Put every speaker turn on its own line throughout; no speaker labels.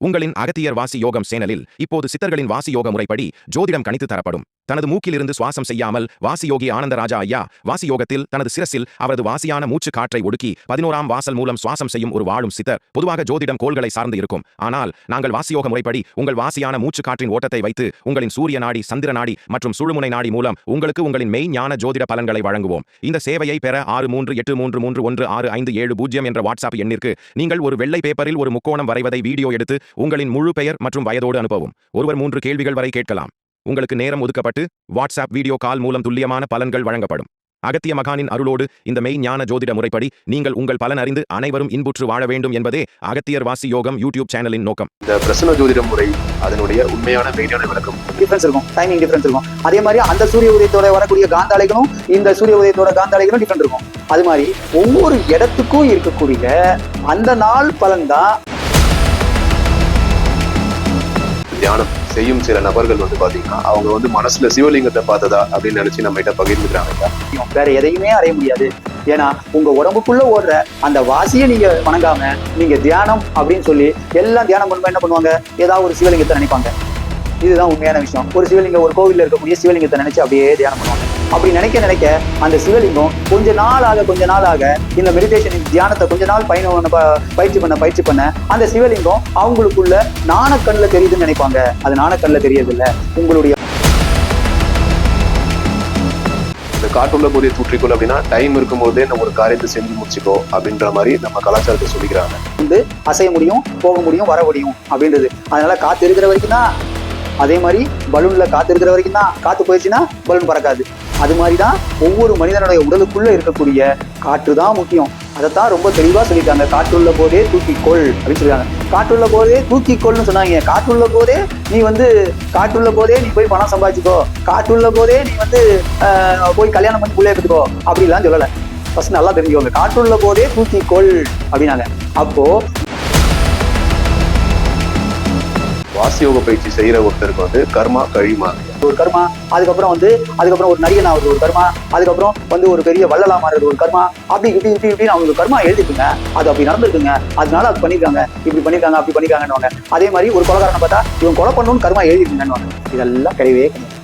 உங்களின் அகத்தியர் வாசி யோகம் சேனலில் இப்போது சித்தர்களின் வாசி யோக முறைப்படி ஜோதிடம் கணித்து தரப்படும். தனது மூக்கிலிருந்து சுவாசம் செய்யாமல் வாசியோகி ஆனந்தராஜா ஐயா வாசி யோகத்தில் தனது சிரசில் அவரது வாசியான மூச்சு காற்றை ஒடுக்கி 11ஆம் வாசல் மூலம் சுவாசம் செய்யும் ஒரு வாழும் சித்தர். பொதுவாக ஜோதிடம் கோள்களை சார்ந்து இருக்கும். ஆனால் நாங்கள் வாசியோக முறைப்படி உங்கள் வாசியான மூச்சு காற்றின் ஓட்டத்தை வைத்து உங்களின் சூரிய நாடி, சந்திர நாடி மற்றும் சுழுமுனை நாடி மூலம் உங்களுக்கு உங்களின் மெய் ஞான ஜோதிட பலன்களை வழங்குவோம். இந்த சேவையை பெற 6383316570 என்ற வாட்ஸ்அப் எண்ணிற்கு நீங்கள் ஒரு வெள்ளை பேப்பரில் ஒரு முக்கோணம் வரைவதை வீடியோ எடுத்து உங்களின் முழு பெயர் மற்றும் வயதோடு அனுப்பவும். ஒருவர் 3 கேள்விகள் வரை கேட்கலாம். உங்களுக்கு நேரம் ஒதுக்கப்பட்டு வாட்ஸ்அப் வீடியோ கால் மூலம் துல்லியமான பலன்கள் வழங்கப்படும். அகத்திய மகானின் அருளோடு இந்த மெய் ஞான ஜோதிட முறைப்படி நீங்கள் உங்கள் பலன் அறிந்து அனைவரும் இன்புற்று வாழ வேண்டும் என்பதே அகத்தியர் வாசி யோகம் யூடியூப் சேனலின் நோக்கம்.
இந்த பிரசன்ன ஜோதிட முறை அதனுடைய உண்மையான மெய்ஞான விளக்கம்
டிஃபரன்ஸ் இருக்கும், டைமிங் டிஃபரன்ஸ் இருக்கும். அதே மாதிரி அந்த சூரிய உதயத்தோட வரக்கூடிய காந்த அலைகளும் இந்த சூரிய உதயத்தோட காந்த அலைகளும் டிஃபரண்ட் இருக்கும். அது மாதிரி ஒவ்வொரு இடத்துக்கும் இருக்கக்கூடிய அந்த நாள் பலன் தான்.
தியானம் செய்யும் சில நபர்கள் பாத்தீங்கன்னா அவங்க மனசுல சிவலிங்கத்தை பார்த்ததா அப்படின்னு நினைச்சு நம்ம கிட்ட பகிர்ந்துக்கிறாங்க.
வேற எதையுமே அடைய முடியாது. ஏன்னா உங்க உடம்புக்குள்ள ஓடுற அந்த வாசியை நீங்க வணங்காம நீங்க தியானம் அப்படின்னு சொல்லி எல்லாம் தியானம் பண்ணும்போது என்ன பண்ணுவாங்க, ஏதாவது ஒரு சிவலிங்கத்தை நினைப்பாங்க. இதுதான் உண்மையான விஷயம். ஒரு சிவலிங்கம், ஒரு கோவில்ல இருக்கக்கூடிய சிவலிங்கத்தை நினைச்சு அப்படியே தியானம் பண்ணுவாங்க. அப்படி நினைக்க நினைக்க அந்த சிவலிங்கம் கொஞ்ச நாளாக இந்த மெடிடேஷன் தியானத்தை கொஞ்ச நாள் பயிற்சி பண்ண அந்த சிவலிங்கம் அவங்களுக்குள்ள நாணக்கண்ணுல தெரியுதுன்னு நினைப்பாங்க. அது நாணக்கண்ணுல தெரியறதில்ல. உங்களுடைய
இந்த காற்றுள்ள போதே தூற்றிக்கொள் அப்படின்னா டைம் இருக்கும் போதே நம்ம ஒரு காரியத்தை செஞ்சு முடிச்சுக்கோ அப்படின்ற மாதிரி நம்ம கலாச்சாரத்தை சொல்லிக்கிறாங்க.
அசைய முடியும், போக முடியும், வர முடியும் அப்படின்றது. அதனால காத்து இருக்கிற வரைக்கும் தான். அதே மாதிரி பலூன்ல காத்து இருக்கிற வரைக்கும் தான். காத்து போயிடுச்சுன்னா பலூன் பறக்காது. அது மாதிரிதான் ஒவ்வொரு மனிதனுடைய உடலுக்குள்ள இருக்கக்கூடிய காற்று தான் முக்கியம். அதைத்தான் ரொம்ப தெளிவா சொல்லியிருக்காங்க. காற்றுள்ள போதே தூக்கிக்கொள் அப்படின்னு சொல்லியிருக்காங்க. காற்றுள்ள போதே தூக்கிக்கொள்னு சொன்னாங்க. காற்றுள்ள போதே நீ போய் பணம் சம்பாதிச்சுக்கோ, காற்றுள்ள போதே நீ போய் கல்யாணம் பண்ணி பிள்ளைய பெற்றுக்கோ அப்படிலாம் சொல்லலை. ஃபர்ஸ்ட் நல்லா தெரிஞ்சுக்கோங்க. காற்றுள்ள போதே தூக்கிக்கொள் அப்படின்னாங்க. அப்போ
வாசியோக பயிற்சி செய்யற ஒருத்தருக்கு கர்மா கழிமா
ஒரு கர்மா, அதுக்கப்புறம் ஒரு நடிகன் ஆகுது ஒரு கர்மா, அதுக்கப்புறம் ஒரு பெரிய வள்ளலா மாறுறது ஒரு கர்மா. அப்படி இப்படி அவங்க கர்மா எழுதிட்டுங்க. அது அப்படி நடந்துருக்குங்க, அதனால அது பண்ணிருக்காங்க, இப்படி பண்ணிருக்காங்க, அப்படி பண்ணிருக்காங்கன்னு. அதே மாதிரி ஒரு கொலைகாரனை பார்த்தா இவன் கொலை பண்ணணும்னு கர்மா எழுதிட்டுங்கன்னு. இதெல்லாம் கிடையவே கிடையாது.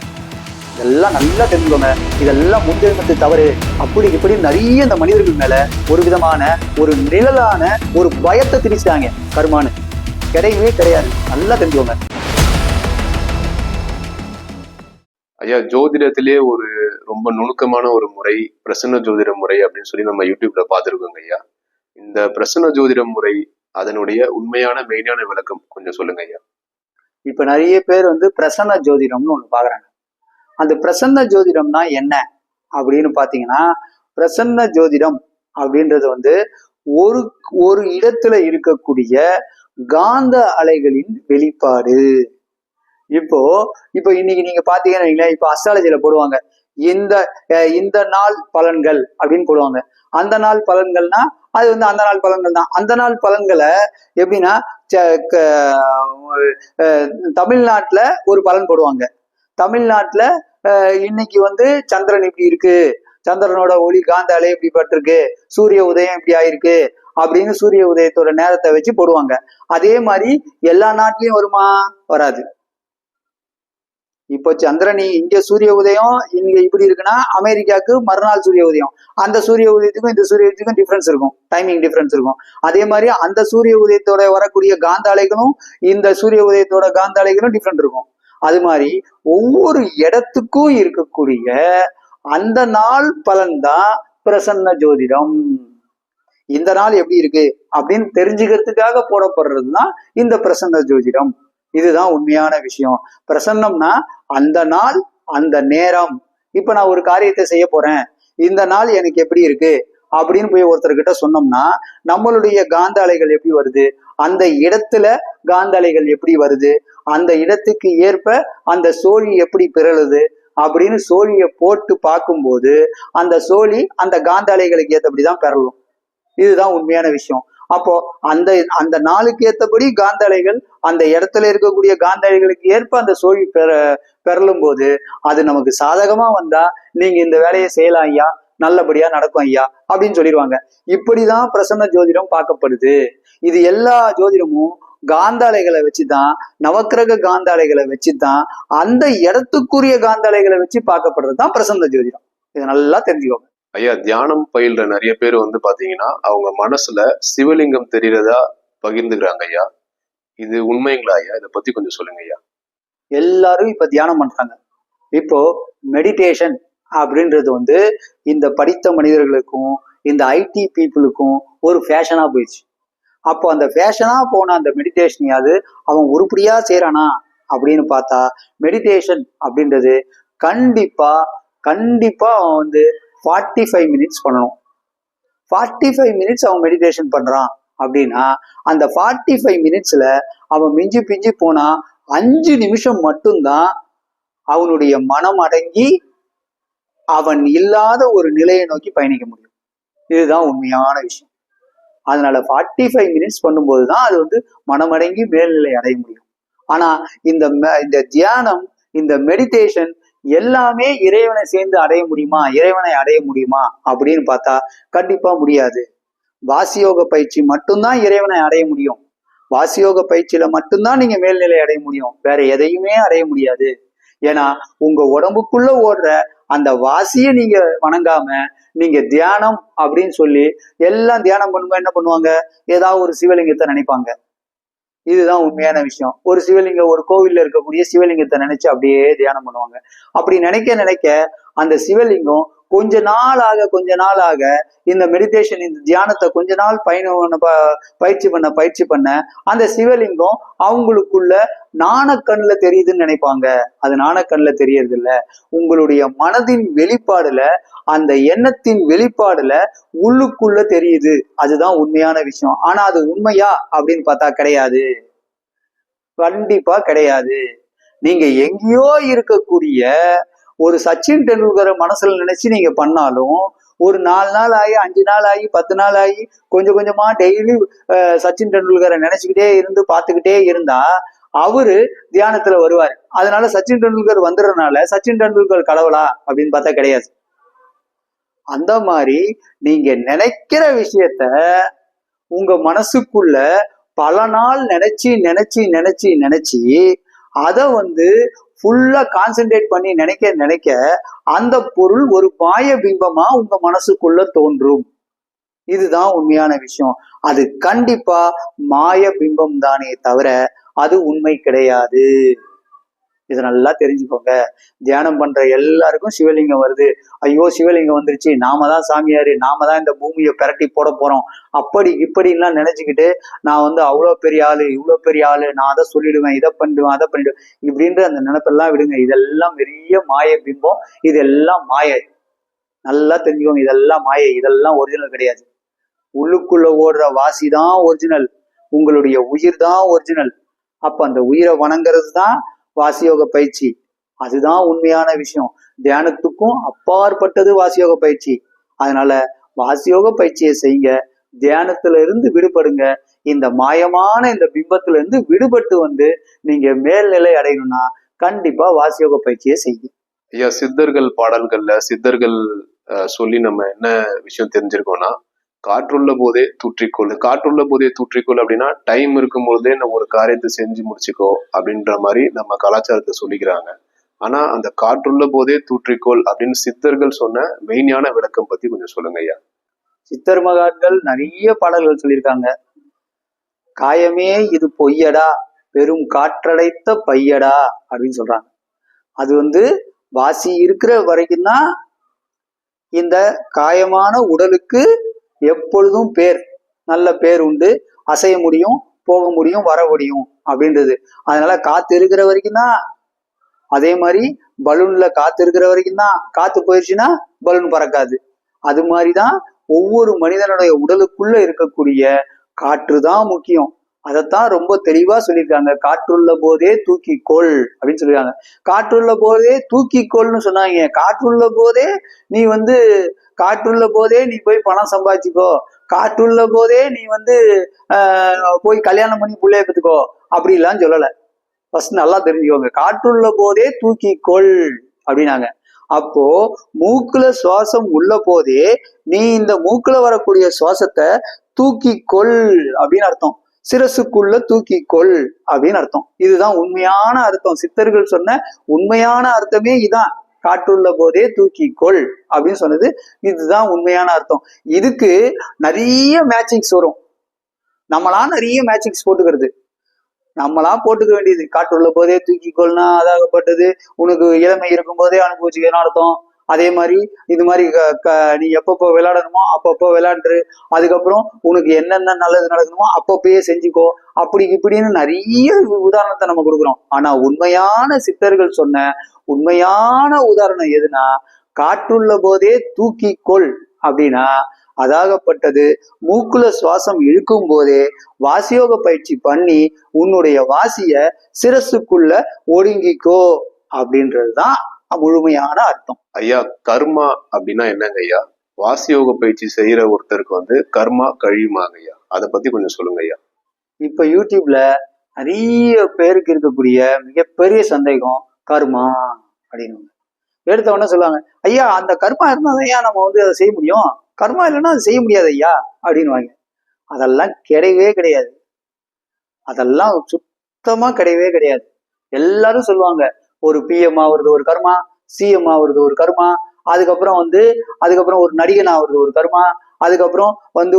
இதெல்லாம் நல்லா தெரிஞ்சுக்கோங்க. இதெல்லாம் முன்ஜென்மத்து தவறு அப்படி இப்படி நிறைய இந்த மனிதர்கள் மேல ஒரு விதமான ஒரு நிழலான ஒரு பயத்தை திணிச்சிட்டாங்க. கர்மான்னு கிடையவே கிடையாது. நல்லா தெரிஞ்சுக்கோங்க.
ஐயா, ஜோதிடத்திலே ஒரு ரொம்ப நுணுக்கமான ஒரு முறை பிரசன்ன ஜோதிட முறை அப்படின்னு சொல்லி நம்ம யூடியூப்ல பார்த்துருக்கோங்க. ஐயா, இந்த பிரசன்ன ஜோதிட முறை அதனுடைய உண்மையான மெய்ஞான விளக்கம் கொஞ்சம் சொல்லுங்க ஐயா.
இப்ப நிறைய பேர் பிரசன்ன ஜோதிடம்னு ஒண்ணு பாக்குறாங்க. அந்த பிரசன்ன ஜோதிடம்னா என்ன அப்படின்னு பாத்தீங்கன்னா, பிரசன்ன ஜோதிடம் அப்படின்றது ஒரு இடத்துல இருக்கக்கூடிய காந்த அலைகளின் வெளிப்பாடு. இப்போ இன்னைக்கு நீங்க பாத்தீங்கன்னா, இப்ப அஸ்ட்ராலஜில போடுவாங்க இந்த நாள் பலன்கள் அப்படின்னு போடுவாங்க. அந்த நாள் பலன்கள்னா அது அந்த நாள் பலன்கள் தான். அந்த நாள் பலன்களை எப்படின்னா தமிழ்நாட்டுல ஒரு பலன் போடுவாங்க. தமிழ்நாட்டுல இன்னைக்கு சந்திரன் இப்படி இருக்கு, சந்திரனோட ஒளி காந்த அலை இப்படி பட்டிருக்கு, சூரிய உதயம் இப்படி ஆயிருக்கு அப்படின்னு சூரிய உதயத்தோட நேரத்தை வச்சு போடுவாங்க. அதே மாதிரி எல்லா நாட்டிலையும் வருமா? வராது. இப்போ சந்திரன் இங்க சூரிய உதயம் இங்க இப்படி இருக்குன்னா அமெரிக்காவுக்கு மறுநாள் சூரிய உதயம். அந்த சூரிய உதயத்துக்கும் இந்த சூரிய உதயத்துக்கும் டிஃபரன்ஸ் இருக்கும், டைமிங் டிஃபரன்ஸ் இருக்கும். அதே மாதிரி அந்த சூரிய உதயத்தோட வரக்கூடிய காந்த அலைகளும் இந்த சூரிய உதயத்தோட காந்த அலைகளும் டிஃபரெண்ட் இருக்கும். அது மாதிரி ஒவ்வொரு இடத்துக்கும் இருக்கக்கூடிய அந்த நாள் பலன் தான் பிரசன்ன ஜோதிடம். இந்த நாள் எப்படி இருக்கு அப்படின்னு தெரிஞ்சுக்கிறதுக்காக போடப்படுறதுதான் இந்த பிரசன்ன ஜோதிடம். இதுதான் உண்மையான விஷயம். பிரசன்னம்னா அந்த நாள் அந்த நேரம். இப்ப நான் ஒரு காரியத்தை செய்ய போறேன், இந்த நாள் எனக்கு எப்படி இருக்கு அப்படின்னு போய் ஒருத்தர்கிட்ட சொன்னோம்னா நம்மளுடைய காந்த அலைகள் எப்படி வருது, அந்த இடத்துல காந்த அலைகள் எப்படி வருது, அந்த இடத்துக்கு ஏற்ப அந்த சோழி எப்படி பிறழுது அப்படின்னு சோழியை போட்டு பார்க்கும்போது அந்த சோழி அந்த காந்த அலைகளுக்கு ஏற்றபடிதான் பிறலும். இதுதான் உண்மையான விஷயம். அப்போ அந்த நாளுக்கு ஏற்றபடி காந்த அலைகள் அந்த இடத்துல இருக்கக்கூடிய காந்த அலைகளுக்கு ஏற்ப அந்த சோழி பெறலும் போது அது நமக்கு சாதகமா வந்தா நீங்க இந்த வேலையை செய்யலாம் ஐயா, நல்லபடியா நடக்கும் ஐயா அப்படின்னு சொல்லிடுவாங்க. இப்படிதான் பிரசன்ன ஜோதிடம் பார்க்கப்படுது. இது எல்லா ஜோதிடமும் காந்தாலைகளை வச்சுதான், நவக்கிரக காந்தாலைகளை வச்சுதான், அந்த இடத்துக்குரிய காந்தாலைகளை வச்சு பார்க்கப்படுறதுதான் பிரசன்ன ஜோதிடம். இதை நல்லா தெரிஞ்சுக்கோங்க
ஐயா. தியானம் பயில்ற நிறைய பேர் வந்து பாத்தீங்கன்னா அவங்க மனசுல சிவலிங்கம் தெரியறதா பகிர்ந்துக்கிறாங்க ஐயா. இது உண்மைங்களா ஐயா? இதை பத்தி கொஞ்சம் சொல்லுங்க ஐயா.
எல்லாரும் இப்ப தியானம் பண்றாங்க. இப்போ மெடிடேஷன் அப்படின்றது வந்து இந்த படித்த மனிதர்களுக்கும் இந்த ஐடி பீப்புளுக்கும் ஒரு ஃபேஷனா போயிடுச்சு. அப்போ அந்த ஃபேஷனா போன அந்த மெடிடேஷனையாவது அவன் உருப்படியா செய்யறானா அப்படின்னு பார்த்தா, மெடிடேஷன் அப்படின்றது கண்டிப்பா கண்டிப்பா அவன் வந்து 45 மினிட்ஸ் பண்ணணும். 45 மினிட்ஸ் அவன் மெடிடேஷன் பண்றான் அப்படின்னா, அந்த 45 மினிட்ஸ்ல அவன் மிஞ்சி பிஞ்சி போனா 5 நிமிஷம் மட்டும்தான் அவனுடைய மனம் அடங்கி அவன் இல்லாத ஒரு நிலையை நோக்கி பயணிக்க முடியும். இதுதான் உண்மையான விஷயம். அதனால 45 மினிட்ஸ் பண்ணும்போதுதான் அது வந்து மனமடங்கி மேல்நிலை அடைய முடியும். ஆனா இந்த தியானம், இந்த மெடிடேஷன் எல்லாமே இறைவனை சேர்ந்து அடைய முடியுமா, இறைவனை அடைய முடியுமா அப்படின்னு பார்த்தா கண்டிப்பா முடியாது. வாசியோக பயிற்சி மட்டும்தான் இறைவனை அடைய முடியும். வாசியோக பயிற்சியில மட்டும்தான் நீங்க மேல்நிலை அடைய முடியும். வேற எதையுமே அடைய முடியாது. ஏன்னா உங்க உடம்புக்குள்ள ஓடுற அந்த வாசியை நீங்க வணங்காம நீங்க தியானம் அப்படின்னு சொல்லி எல்லாம் தியானம் பண்ணும்போது என்ன பண்ணுவாங்க, ஏதாவது ஒரு சிவலிங்கத்தை நினைப்பாங்க. இதுதான் உண்மையான விஷயம். ஒரு சிவலிங்கம், ஒரு கோவில்ல இருக்கக்கூடிய சிவலிங்கத்தை நினைச்சு அப்படியே தியானம் பண்ணுவாங்க. அப்படி நினைக்க நினைக்க அந்த சிவலிங்கம் கொஞ்ச நாள் ஆக இந்த மெடிடேஷன், இந்த தியானத்தை கொஞ்ச நாள் பயிற்சி பண்ண அந்த சிவலிங்கம் அவங்களுக்குள்ள நாணக்கண்ணுல தெரியுதுன்னு நினைப்பாங்க. அது நாணக்கண்ணுல தெரியறது இல்ல. உங்களுடைய மனதின் வெளிப்பாடுல, அந்த எண்ணத்தின் வெளிப்பாடுல உள்ளுக்குள்ள தெரியுது. அதுதான் உண்மையான விஷயம். ஆனா அது உண்மையா அப்படின்னு பார்த்தா கிடையாது. கண்டிப்பா கிடையாது. நீங்க எங்கேயோ இருக்கக்கூடிய ஒரு சச்சின் டெண்டுல்கரை மனசுல நினைச்சு நீங்க பண்ணாலும், ஒரு 4 நாள் ஆகி, 5 நாள் ஆகி, 10 நாள் ஆகி, கொஞ்சம் கொஞ்சமா டெய்லி சச்சின் டெண்டுல்கரை நினைச்சுக்கிட்டே இருந்து பார்த்துக்கிட்டே இருந்தா அவரு தியானத்துல வருவார். அதனால சச்சின் டெண்டுல்கர் வந்துடுறதுனால சச்சின் டெண்டுல்கர் கடவுளா அப்படின்னு பார்த்தா கிடையாது. அந்த மாதிரி நீங்க நினைக்கிற விஷயத்த உங்க மனசுக்குள்ள பல நாள் நினைச்சு அதை வந்து ஃபுல்லா கான்சென்ட்ரேட் பண்ணி நினைக்க அந்த பொருள் ஒரு மாய பிம்பமா உங்க மனசுக்குள்ள தோன்றும். இதுதான் உண்மையான விஷயம். அது கண்டிப்பா மாய பிம்பம் தானே தவிர அது உண்மை கிடையாது. இதை நல்லா தெரிஞ்சுக்கோங்க. தியானம் பண்ற எல்லாருக்கும் சிவலிங்கம் வருது. ஐயோ சிவலிங்கம் வந்துருச்சு, நாம தான் சாமியாரு, நாம தான் இந்த பூமியை பிரட்டி போட போறோம், அப்படி இப்படின்லாம் நினைச்சுக்கிட்டு நான் வந்து அவ்வளோ பெரிய ஆளு, இவ்வளோ பெரிய ஆளு, நான் அதை சொல்லிடுவேன், இதை பண்ணிடுவேன், அதை பண்ணிடுவேன் இப்படின்ற அந்த நினைப்பெல்லாம் விடுங்க. இதெல்லாம் பெரிய மாய பிம்பம். இதெல்லாம் மாயை. நல்லா தெரிஞ்சுக்கோங்க. இதெல்லாம் மாயை. இதெல்லாம் ஒரிஜினல் கிடையாது. உள்ளுக்குள்ள ஓடுற வாசி தான் ஒரிஜினல். உங்களுடைய உயிர் தான் ஒரிஜினல். அப்ப அந்த உயிரை வணங்குறது தான் வாசியோக பயிற்சி. அதுதான் உண்மையான விஷயம். தியானத்துக்கும் அப்பாற்பட்டது வாசியோக பயிற்சி. அதனால வாசியோக பயிற்சியை செய்யுங்க. தியானத்துல இருந்து விடுபடுங்க. இந்த மாயமான இந்த பிம்பத்துல இருந்து விடுபட்டு வந்து நீங்க மேல்நிலை அடையணும்னா கண்டிப்பா வாசியோக பயிற்சியை செய்யுங்க.
ஐயா, சித்தர்கள் பாடல்கள்ல சித்தர்கள் சொல்லி நம்ம என்ன விஷயம் தெரிஞ்சிருக்கோம்னா, காற்றுள்ள போதே தூற்றிக்கொள். காற்றுள்ள போதே தூற்றிக்கொள் அப்படின்னா டைம் இருக்கும் போதே நம்ம ஒரு காரியத்தை செஞ்சு முடிச்சுக்கோ அப்படின்ற மாதிரி நம்ம கலாச்சாரத்தை சொல்லிக்கிறாங்க. ஆனா அந்த காற்றுள்ள போதே தூற்றிக்கொள் அப்படின்னு சித்தர்கள் சொன்ன மெயினான விளக்கம் பத்தி கொஞ்சம் சொல்லுங்க ஐயா.
சித்தர் மகான்கள் நிறைய பாடல்கள் சொல்லியிருக்காங்க. காயமே இது பொய்யடா, பெரும் காற்றடைத்த பையடா அப்படின்னு சொல்றாங்க. அது வந்து வாசி இருக்கிற வரைக்கும் தான் இந்த காயமான உடலுக்கு எப்பொழுதும் நல்ல பேர் உண்டு. அசைய முடியும், போக முடியும், வர முடியும் அப்படின்றது. அதனால காத்து இருக்கிற வரைக்கும் தான். அதே மாதிரி பலூன்ல காத்து இருக்கிற வரைக்கும் தான். காத்து போயிடுச்சுன்னா பலூன் பறக்காது. அது மாதிரிதான் ஒவ்வொரு மனிதனுடைய உடலுக்குள்ள இருக்கக்கூடிய காற்று தான் முக்கியம். அதைத்தான் ரொம்ப தெளிவா சொல்லியிருக்காங்க. காற்றுள்ள போதே தூக்கிக்கொள் அப்படின்னு சொல்லியிருக்காங்க. காற்றுள்ள போதே தூக்கிக்கொள்னு சொன்னாங்க. காற்றுள்ள போதே நீ வந்து காற்றுள்ள போதே நீ போய் பணம் சம்பாதிச்சுக்கோ, காற்றுள்ள போதே நீ வந்து போய் கல்யாணம் பண்ணி பிள்ளைய பெற்றுக்கோ அப்படிலாம் சொல்லலை. ஃபர்ஸ்ட் நல்லா தெரிஞ்சுக்கோங்க. காற்றுள்ள போதே தூக்கிக்கொள் அப்படின்னாங்க. அப்போ மூக்குல சுவாசம் உள்ள போதே நீ இந்த மூக்குல வரக்கூடிய சுவாசத்தை தூக்கிக்கொள் அப்படின்னு அர்த்தம். சிரசுக்குள்ள தூக்கிக்கொள் அப்படின்னு அர்த்தம். இதுதான் உண்மையான அர்த்தம். சித்தர்கள் சொன்ன உண்மையான அர்த்தமே இதான். காற்றுள்ள போதே தூக்கிக்கொள் அப்படின்னு சொன்னது இதுதான் உண்மையான அர்த்தம். இதுக்கு நிறைய மேட்சிங்ஸ் வரும். நம்மளா நிறைய மேட்சிங்ஸ் போட்டுக்கிறது, நம்மளா போட்டுக்க வேண்டியது. காற்றுள்ள போதே தூக்கிக்கொள்னா அதாகப்பட்டது உனக்கு இளமை இருக்கும் போதே அனுபவிச்சுக்கணும் அர்த்தம். அதே மாதிரி இது மாதிரி நீ எப்பப்போ விளையாடணுமோ அப்பப்போ விளையாண்டு, அதுக்கப்புறம் உனக்கு என்னென்ன நல்லது நடக்கணுமோ அப்பப்பயே செஞ்சுக்கோ, அப்படி இப்படின்னு நிறைய உதாரணத்தை நம்ம கொடுக்குறோம். ஆனா உண்மையான சித்தர்கள் சொன்ன உண்மையான உதாரணம் எதுனா, காற்றுள்ள போதே தூக்கிக்கொள் அப்படின்னா அதாகப்பட்டது மூக்குல சுவாசம் இழுக்கும் போதே வாசியோக பயிற்சி பண்ணி உன்னுடைய வாசிய சிரசுக்குள்ள ஒடுங்கிக்கோ அப்படின்றதுதான் முழுமையான அர்த்தம்.
ஐயா, கர்மா அப்படின்னா என்னங்க ஐயா? வாசியோக பயிற்சி செய்யற ஒருத்தருக்கு கர்மா கழியுமாங்க ஐயா? அதை பத்தி கொஞ்சம் சொல்லுங்க ஐயா.
இப்ப யூடியூப்ல நிறைய பேருக்கு இருக்கக்கூடிய மிகப்பெரிய சந்தேகம் கர்மா அப்படின்னு. எடுத்த உடனே சொல்லுவாங்க, ஐயா அந்த கர்மா இருந்தாதான் ஐயா நம்ம அதை செய்ய முடியும், கர்மா இல்லைன்னா அது செய்ய முடியாது ஐயா அப்படின்னு வாங்க. அதெல்லாம் கிடையவே கிடையாது. அதெல்லாம் சுத்தமா கிடையவே கிடையாது. எல்லாரும் சொல்லுவாங்க ஒரு பிஎம் ஆகுறது ஒரு கர்மா, சிஎம் ஆகுறது ஒரு கர்மா, அதுக்கப்புறம் ஒரு நடிகன் ஆகுறது ஒரு கர்மா, அதுக்கப்புறம்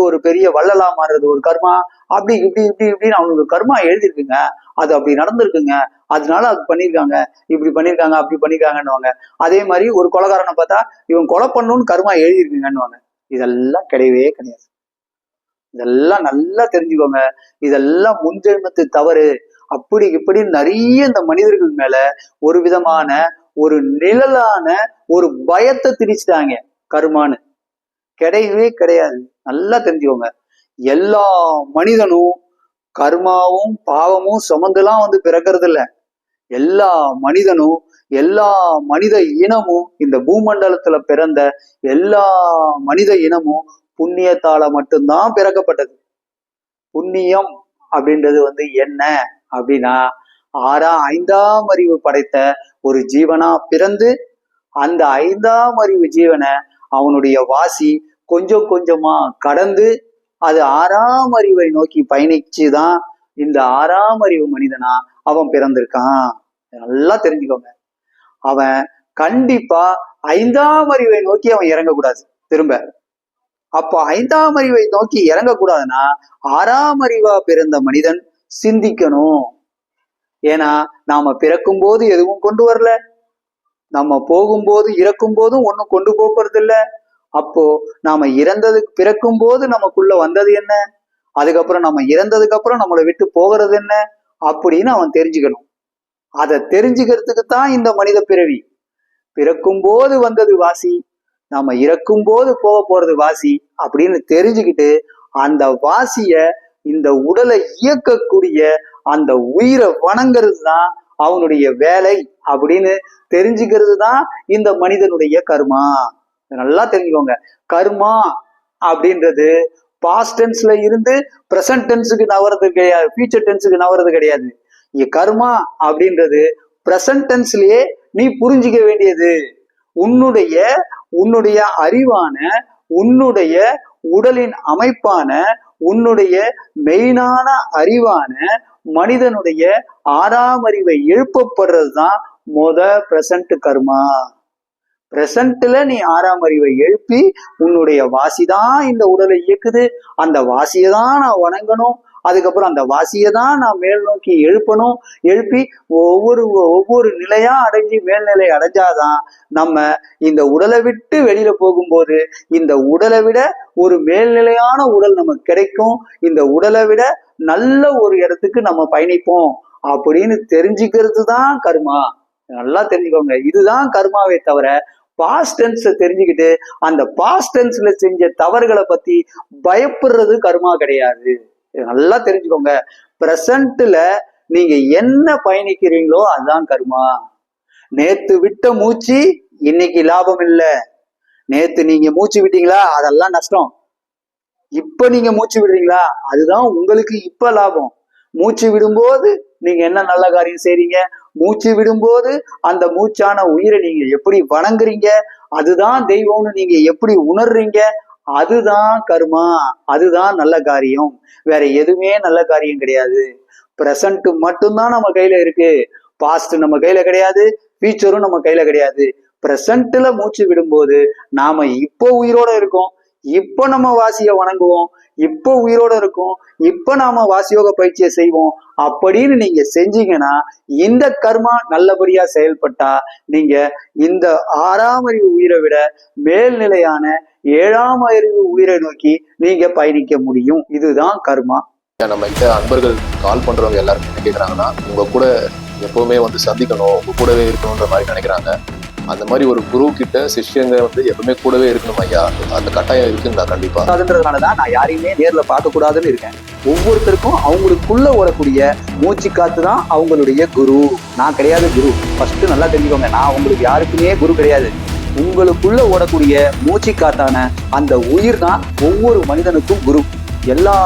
ஒரு பெரிய வள்ளலா மாறுறது ஒரு கர்மா, அப்படி இப்படி இப்படி இப்படின்னு அவங்களுக்கு கர்மா எழுதிருக்குங்க, அது அப்படி நடந்திருக்குங்க, அதனால அது பண்ணியிருக்காங்க, இப்படி பண்ணியிருக்காங்க அப்படி பண்ணியிருக்காங்கன்னுவாங்க. அதே மாதிரி ஒரு கொலைகாரனை பார்த்தா இவன் கொலை பண்ணணும்னு கர்மா எழுதியிருக்குங்கன்னுவாங்க. இதெல்லாம் கிடையவே கிடையாது. இதெல்லாம் நல்லா தெரிஞ்சுக்கோங்க. இதெல்லாம் முன்ஜென்மத்து தவறு. அப்படி இப்படி நிறைய இந்த மனிதர்கள் மேல ஒரு விதமான ஒரு நிழலான ஒரு பயத்தை திணிச்சிட்டாங்க கர்மான்னு. கிடையவே கிடையாது. நல்லா தெரிஞ்சுக்கோங்க. எல்லா மனிதனும் கர்மாவும் பாவமும் சுமந்துலாம் பிறக்கிறது இல்ல. எல்லா மனிதனும் எல்லா மனித இனமும் இந்த பூமண்டலத்துல பிறந்த எல்லா மனித இனமும் புண்ணியத்தால மட்டும்தான் பிறக்கப்பட்டது. புண்ணியம் அப்படின்றது என்ன அப்படின்னா, ஐந்தாம் அறிவு படைத்த ஒரு ஜீவனா பிறந்து அந்த ஐந்தாம் அறிவு ஜீவனை அவனுடைய வாசி கொஞ்சம் கொஞ்சமா கடந்து அது ஆறாம் அறிவை நோக்கி பயணிச்சுதான் இந்த ஆறாம் அறிவு மனிதனா அவன் பிறந்திருக்கான். நல்லா தெரிஞ்சுக்கோங்க. அவன் கண்டிப்பா ஐந்தாம் அறிவை நோக்கி அவன் இறங்கக்கூடாது திரும்ப. அப்போ ஐந்தாம் அறிவை நோக்கி இறங்கக்கூடாதுன்னா ஆறாம் அறிவா பிறந்த மனிதன் சிந்திக்கணும். ஏன்னா நாம பிறக்கும் போது எதுவும் கொண்டு வரல, நம்ம போகும்போது இறக்கும் போதும் ஒன்னும் கொண்டு போறது இல்ல. அப்போ நாம பிறக்கும் போது நமக்குள்ள வந்தது என்ன, அதுக்கப்புறம் நம்ம இறந்ததுக்கு அப்புறம் நம்மளை விட்டு போகிறது என்ன அப்படின்னு அவன் தெரிஞ்சுக்கணும். அதை தெரிஞ்சுக்கிறதுக்கு தான் இந்த மனித பிறவி. பிறக்கும் போது வந்தது வாசி, நாம இறக்கும் போது போறது வாசி அப்படின்னு தெரிஞ்சுக்கிட்டு அந்த வாசிய இந்த உடலை இயக்கக்கூடிய அந்த உயிரை வணங்கிறது தான் அவனுடைய வேலை அப்படின்னு தெரிஞ்சுக்கிறது தான் இந்த மனிதனுடைய கர்மா. நல்லா தெரிஞ்சுக்கோங்க. கர்மா அப்படின்றது பாஸ்ட் டென்ஸ்ல இருந்து பிரசன்ட் டென்ஸுக்கு நவறது கிடையாது, ஃபியூச்சர் டென்ஸுக்கு நவறது கிடையாது. இங்க கர்மா அப்படின்றது பிரசன்ட் டென்ஸ்லயே நீ புரிஞ்சிக்க வேண்டியது. உன்னுடைய அறிவான, உன்னுடைய உடலின் அமைப்பான, உன்னுடைய மெயினான அறிவான மனிதனுடைய ஆறாம் அறிவை எழுப்பப்படுறதுதான் பிரசன்ட் கர்மா. பிரசன்ட்ல நீ ஆறாம் அறிவை எழுப்பி உன்னுடைய வாசிதான் இந்த உடலை இயக்குது, அந்த வாசியை தான் நான் வணங்கணும், அதுக்கப்புறம் அந்த வாசியை தான் நான் மேல் நோக்கி எழுப்பி ஒவ்வொரு நிலையா அடைஞ்சு மேல்நிலை அடைஞ்சாதான் நம்ம இந்த உடலை விட்டு வெளியில போகும்போது இந்த உடலை விட ஒரு மேல்நிலையான உடல் நமக்கு கிடைக்கும், இந்த உடலை விட நல்ல ஒரு இடத்துக்கு நம்ம பயணிப்போம் அப்படின்னு தெரிஞ்சுக்கிறது தான் கர்மா. நல்லா தெரிஞ்சுக்கோங்க. இதுதான் கர்மாவே தவிர பாஸ்ட் டென்ஸை தெரிஞ்சுக்கிட்டு அந்த பாஸ்ட் டென்ஸ்ல செஞ்ச தவறுகளை பத்தி பயப்படுறது கர்மா கிடையாது. நல்லா தெரிஞ்சுக்கோங்க. பிரசன்ட்ல நீங்க என்ன பயணிக்கிறீங்களோ அதுதான் கர்மா. நேத்து விட்ட மூச்சு இன்னைக்கு லாபம் இல்ல. நேத்து நீங்க மூச்சு விட்டீங்களா அதெல்லாம் நஷ்டம். இப்ப நீங்க மூச்சு விடுறீங்களா அதுதான் உங்களுக்கு இப்ப லாபம். மூச்சு விடும்போது நீங்க என்ன நல்ல காரியம் செய்றீங்க, மூச்சு விடும்போது அந்த மூச்சான உயிரை நீங்க எப்படி வணங்குறீங்க, அதுதான் தெய்வம்னு நீங்க எப்படி உணர்றீங்க, அதுதான் கர்மா, அதுதான் நல்ல காரியம். வேற எதுவுமே நல்ல காரியம் கிடையாது. பிரசன்ட் மட்டும்தான் நம்ம கையில இருக்கு. பாஸ்ட் நம்ம கையில கிடையாது, ஃபியூச்சரும் நம்ம கையில கிடையாது. பிரசன்ட்ல மூச்சு விடும்போது நாம இப்போ உயிரோட இருக்கோம், இப்போ நம்ம வாசிய வணங்குவோம், இப்போ உயிரோட இருக்கோம், இப்போ நாம வாசியோக பயிற்சியை செய்வோம் அப்படின்னு நீங்க செஞ்சீங்கன்னா, இந்த கர்மா நல்லபடியா செயல்பட்டா நீங்க இந்த 6ஆம் அறிவு உயிரை விட மேல்நிலையான 7ஆம் அறிவு உயிரை நோக்கி நீங்க பயணிக்க முடியும். இதுதான் கர்மா.
நம்ம கிட்ட அன்பர்கள் கால் பண்றவங்க எல்லாருமே என்ன கேட்கறாங்கன்னா, உங்க கூட எப்பவுமே வந்து சந்திக்கணும், உங்க கூடவே இருக்கணும்ன்ற மாதிரி நினைக்கிறாங்க. அந்த மாதிரி ஒரு குரு கிட்ட சிஷ்யங்க வந்து எப்பவுமே கூடவே இருக்கணும் ஐயா, அந்த கட்டாயம் இருக்குங்களா? கண்டிப்பா.
அதுன்றதுனாலதான் நான் யாரையுமே நேர்ல பார்க்க கூடாதுன்னு இருக்கேன். ஒவ்வொருத்தருக்கும் அவங்களுக்குள்ள ஓடக்கூடிய மூச்சு காத்து தான் அவங்களுடைய குரு. நான் கிடையாது குரு. ஃபர்ஸ்ட் நல்லா தெரிஞ்சுக்கோங்க, நான் உங்களுக்கு யாருக்குமே குரு கிடையாது. உங்களுக்குள்ள ஓடக்கூடிய மூச்சு காத்தான அந்த உயிர் தான் ஒவ்வொரு மனிதனுக்கும் குரு. எல்லா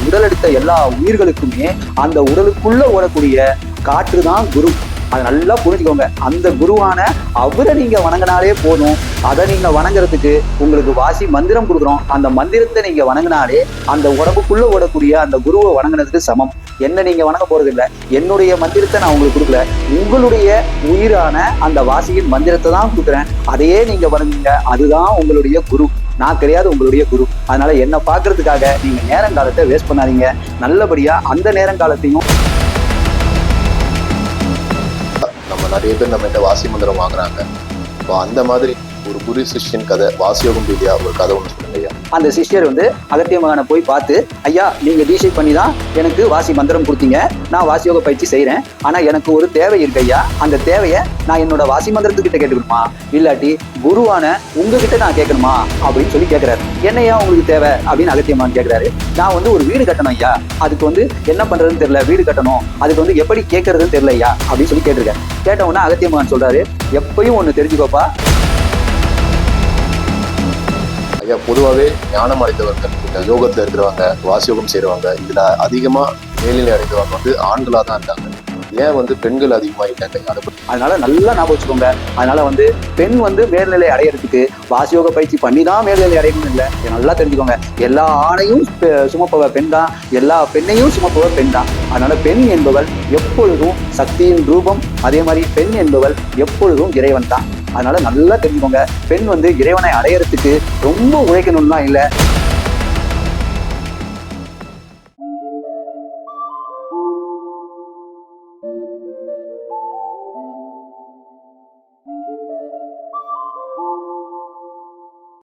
உடலெடுத்த எல்லா உயிர்களுக்குமே அந்த உடலுக்குள்ள ஓடக்கூடிய காற்று தான் குரு. அதை நல்லா புரிஞ்சுக்கோங்க. அந்த குருவான அவரை நீங்க வணங்கினாலே போதும். அதை நீங்க வணங்குறதுக்கு உங்களுக்கு வாசி மந்திரம் கொடுக்குறோம். அந்த மந்திரத்தை நீங்க வணங்கினாலே அந்த உடம்புக்குள்ள ஓடக்கூடிய அந்த குருவை வணங்கினதுக்கு சமம். என்ன நீங்க வணங்க போறது இல்லை. என்னுடைய மந்திரத்தை நான் உங்களுக்கு கொடுக்கல, உங்களுடைய உயிரான அந்த வாசியின் மந்திரத்தை தான் கொடுக்குறேன். அதையே நீங்க வணங்குங்க. அதுதான் உங்களுடைய குரு. நான் கிடையாது உங்களுடைய குரு. அதனால என்ன பார்க்கறதுக்காக நீங்க நேரங்காலத்தை வேஸ்ட் பண்ணாதீங்க. நல்லபடியா அந்த நேரங்காலத்தையும்
நம்ம நிறைய பேர் நம்ம கிட்ட வாசி மந்திரம் வாங்குறாங்க. இப்போ அந்த மாதிரி ஒரு குரு சிஷ்யன் கதை, வாசியோகம் ரீதியா ஒரு கதை ஒன்று சொல்லுங்க ஐயா.
அந்த சிஷ்யர் வந்து அகத்திய மகானை போய் பார்த்து, ஐயா நீங்க தீட்சை பண்ணி தான் எனக்கு வாசி மந்திரம் கொடுத்தீங்க, நான் வாசியோக பயிற்சி செய்யறேன். ஆனா எனக்கு ஒரு தேவை இருக்கு ஐயா. அந்த தேவையை நான் என்னோட வாசி மந்திரத்துக்கிட்ட கேட்டுக்கணுமா, இல்லாட்டி குருவான உங்ககிட்ட நான் கேட்கணுமா அப்படின்னு சொல்லி கேட்கிறாரு. என்னையா உங்களுக்கு தேவை அப்படின்னு அகத்திய மகான் கேட்கிறாரு. நான் வந்து ஒரு வீடு கட்டணும் ஐயா, அதுக்கு வந்து என்ன பண்றதுன்னு தெரியல, வீடு கட்டணும், அதுக்கு வந்து எப்படி கேட்கறதுன்னு தெரியல ஐயா அப்படின்னு சொல்லி கேட்டிருக்கேன். கேட்டவுடனே அகத்திய மகான் சொல்றாரு, எப்பயும் ஒண்ணு தெரிஞ்சுக்கோப்பா
ஐயா, பொதுவாகவே ஞானம் அடைந்தவர்கள், இந்த யோகத்துல இருக்கிறவங்க, வாசியோகம் செய்யறவங்க, இதுல அதிகமா மேல்நிலை அடைந்தவங்க வந்து ஆண்களா தான் இருக்காங்க. ஏன் வந்து பெண்கள் அதிகமா இல்லைங்க?
அதனால நல்லா ஞாபகம் வச்சுக்கோங்க. அதனால வந்து பெண் வந்து மேல்நிலை அடையிறதுக்கு வாசியோக பயிற்சி பண்ணி தான் மேல்நிலை அடையணும்னு இல்லை. நல்லா தெரிஞ்சுக்கோங்க. எல்லா ஆணையும் சுமப்பவ பெண் தான், எல்லா பெண்ணையும் சுமப்பவ பெண் தான். அதனால பெண் என்பவள் எப்பொழுதும் சக்தியின் ரூபம். அதே மாதிரி பெண் என்பவள் எப்பொழுதும் இறைவன் தான். அதனால நல்லா தெரிஞ்சுக்கோங்க. பெண் வந்து இறைவனை அடையறதுக்கு ரொம்ப உழைக்கணும்லாம் இல்லை.